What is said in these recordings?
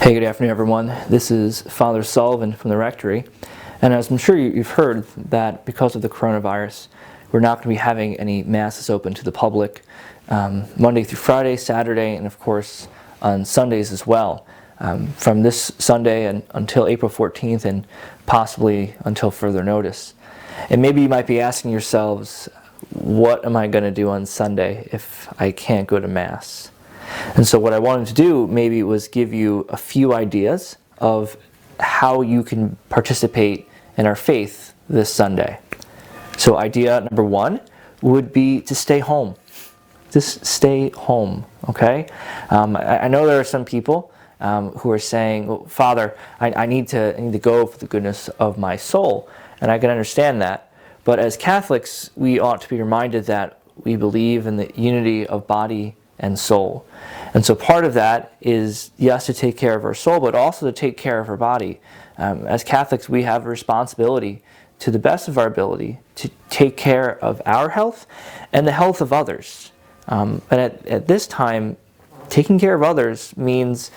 Hey, good afternoon, everyone. This is Father Sullivan from the Rectory. And as I'm sure you've heard, that because of the coronavirus, we're not going to be having any masses open to the public Monday through Friday, Saturday, and of course on Sundays as well. From this Sunday until April 14th and possibly until further notice. And maybe you might be asking yourselves, what am I going to do on Sunday if I can't go to Mass? And so what I wanted to do maybe was give you a few ideas of how you can participate in our faith this Sunday. So idea number one would be to stay home. Just stay home, okay? I know there are some people who are saying, well, Father, I need to go for the goodness of my soul. And I can understand that. But as Catholics, we ought to be reminded that we believe in the unity of body and soul. And so part of that is, yes, to take care of our soul, but also to take care of our body. As Catholics, we have a responsibility to the best of our ability to take care of our health and the health of others. And at this time, taking care of others means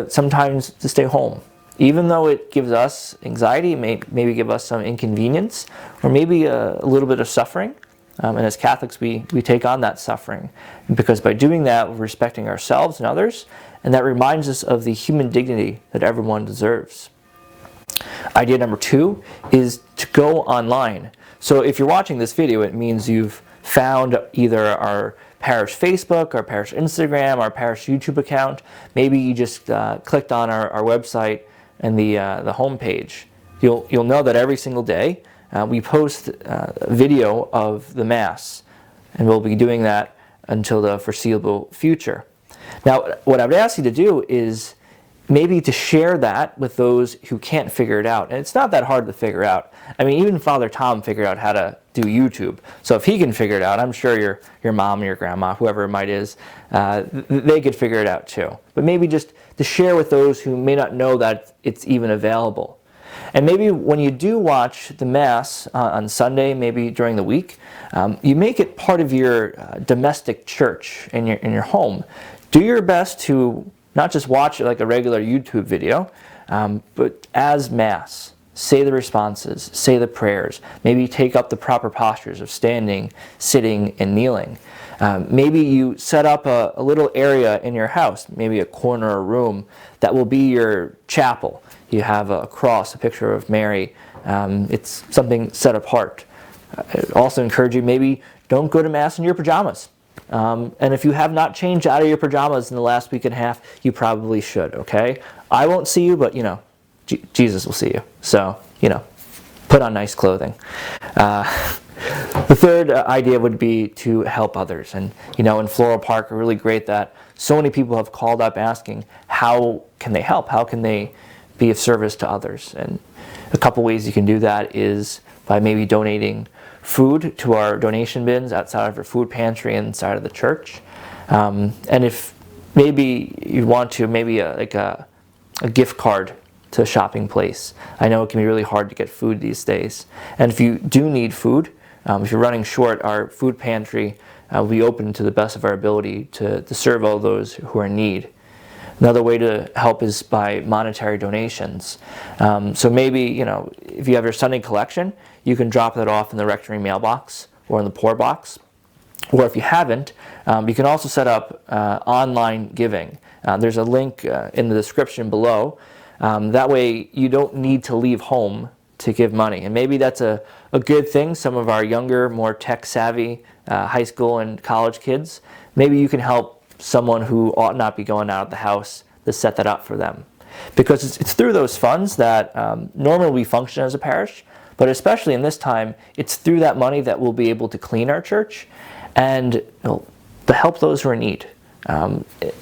sometimes to stay home. Even though it gives us anxiety, maybe give us some inconvenience, or maybe a little bit of suffering. And as Catholics, we take on that suffering. Because by doing that, we're respecting ourselves and others, and that reminds us of the human dignity that everyone deserves. Idea number two is to go online. So if you're watching this video, it means you've found either our parish Facebook, our parish Instagram, our parish YouTube account. Maybe you just clicked on our website and the homepage. You'll know that every single day we post a video of the Mass, and we'll be doing that until the foreseeable future. Now, what I would ask you to do is maybe to share that with those who can't figure it out. And it's not that hard to figure out. I mean, even Father Tom figured out how to do YouTube. So if he can figure it out, I'm sure your mom or your grandma, whoever it might is, they could figure it out too. But maybe just to share with those who may not know that it's even available. And maybe when you do watch the Mass on Sunday, maybe during the week, you make it part of your domestic church in your home. Do your best to not just watch it like a regular YouTube video, but as Mass. Say the responses, say the prayers. Maybe take up the proper postures of standing, sitting, and kneeling. Maybe you set up a little area in your house, maybe a corner or room, that will be your chapel. You have a cross, a picture of Mary. It's something set apart. I also encourage you, maybe don't go to Mass in your pajamas. And if you have not changed out of your pajamas in the last week and a half, you probably should, okay? I won't see you, but, Jesus will see you. So, put on nice clothing. The third idea would be to help others. And, in Floral Park, we're really great that so many people have called up asking, how can they help? How can they be of service to others? And a couple ways you can do that is by maybe donating food to our donation bins outside of our food pantry inside of the church. And if maybe you want to, maybe a gift card to a shopping place. I know it can be really hard to get food these days. And if you do need food, if you're running short, our food pantry will be open to the best of our ability to serve all those who are in need. Another way to help is by monetary donations. So maybe, if you have your Sunday collection, you can drop that off in the rectory mailbox or in the poor box. Or if you haven't, you can also set up online giving. There's a link in the description below. That way you don't need to leave home to give money. And maybe that's a good thing. Some of our younger, more tech-savvy high school and college kids, maybe you can help someone who ought not be going out of the house to set that up for them. Because it's through those funds that normally we function as a parish, but especially in this time, it's through that money that we'll be able to clean our church and to help those who are in need.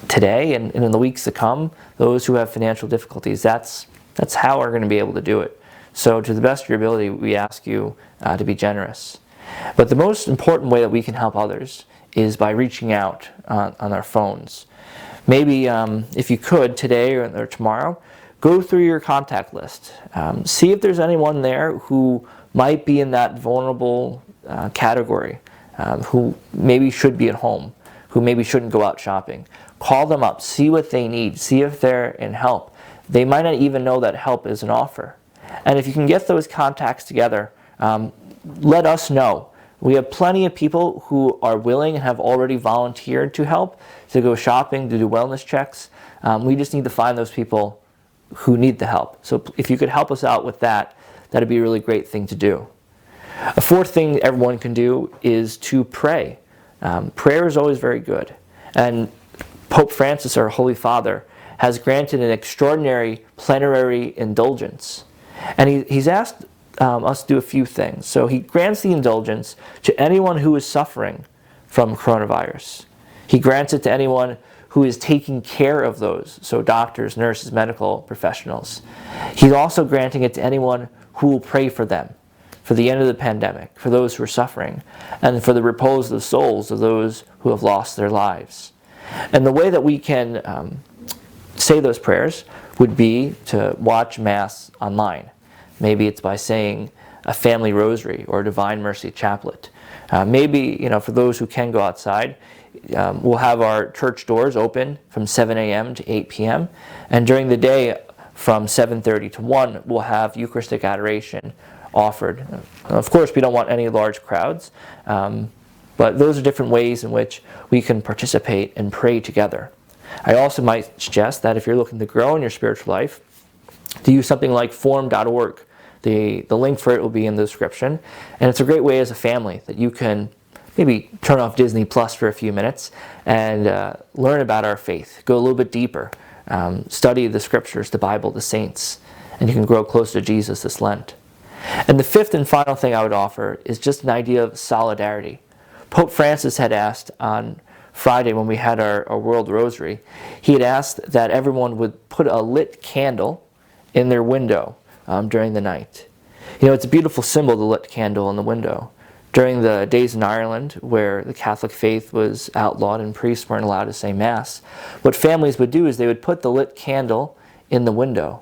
Today and in the weeks to come, those who have financial difficulties, that's how we're going to be able to do it. So to the best of your ability, we ask you to be generous. But the most important way that we can help others is by reaching out on our phones. Maybe if you could, today or tomorrow, go through your contact list. See if there's anyone there who might be in that vulnerable category, who maybe should be at home, who maybe shouldn't go out shopping. Call them up, see what they need, see if they're in help. they might not even know that help is an offer. And if you can get those contacts together, let us know. We have plenty of people who are willing and have already volunteered to help, to go shopping, to do wellness checks. We just need to find those people who need the help. So if you could help us out with that, that'd be a really great thing to do. A fourth thing everyone can do is to pray. Prayer is always very good. And Pope Francis, our Holy Father, has granted an extraordinary plenary indulgence. And he's asked us to do a few things. So he grants the indulgence to anyone who is suffering from coronavirus. He grants it to anyone who is taking care of those, so doctors, nurses, medical professionals. He's also granting it to anyone who will pray for them, for the end of the pandemic, for those who are suffering, and for the repose of the souls of those who have lost their lives. And the way that we can say those prayers would be to watch Mass online. Maybe it's by saying a family rosary or a Divine Mercy chaplet. Maybe, for those who can go outside, we'll have our church doors open from 7 a.m. to 8 p.m. And during the day from 7:30 to 1, we'll have Eucharistic adoration offered. Of course, we don't want any large crowds, but those are different ways in which we can participate and pray together. I also might suggest that if you're looking to grow in your spiritual life, to use something like form.org. The link for it will be in the description. And it's a great way as a family that you can maybe turn off Disney Plus for a few minutes and learn about our faith, go a little bit deeper, study the scriptures, the Bible, the saints, and you can grow closer to Jesus this Lent. And the fifth and final thing I would offer is just an idea of solidarity. Pope Francis had asked on Friday when we had our World Rosary, he had asked that everyone would put a lit candle in their window during the night. It's a beautiful symbol, the lit candle in the window. During the days in Ireland where the Catholic faith was outlawed and priests weren't allowed to say Mass, what families would do is they would put the lit candle in the window.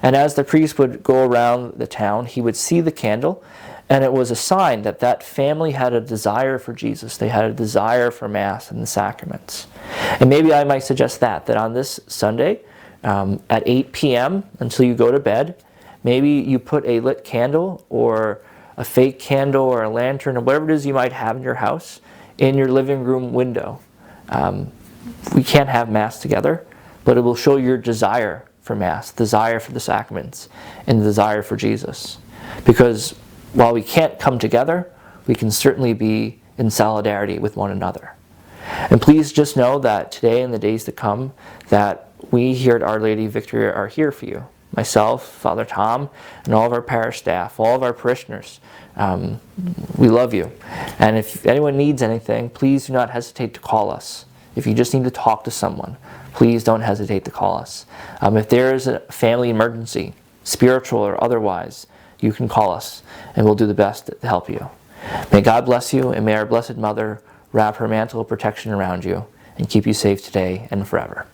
And as the priest would go around the town, he would see the candle, and it was a sign that that family had a desire for Jesus. They had a desire for Mass and the sacraments. And maybe I might suggest that on this Sunday, at 8 p.m. until you go to bed, maybe you put a lit candle or a fake candle or a lantern or whatever it is you might have in your house in your living room window. We can't have Mass together, but it will show your desire for Mass, desire for the sacraments, and the desire for Jesus. Because while we can't come together, we can certainly be in solidarity with one another. And please just know that today and the days to come, that we here at Our Lady of Victory are here for you. Myself, Father Tom, and all of our parish staff, all of our parishioners. We love you. And if anyone needs anything, please do not hesitate to call us. If you just need to talk to someone, please don't hesitate to call us. If there is a family emergency, spiritual or otherwise, you can call us, and we'll do the best to help you. May God bless you, and may our Blessed Mother wrap her mantle of protection around you and keep you safe today and forever.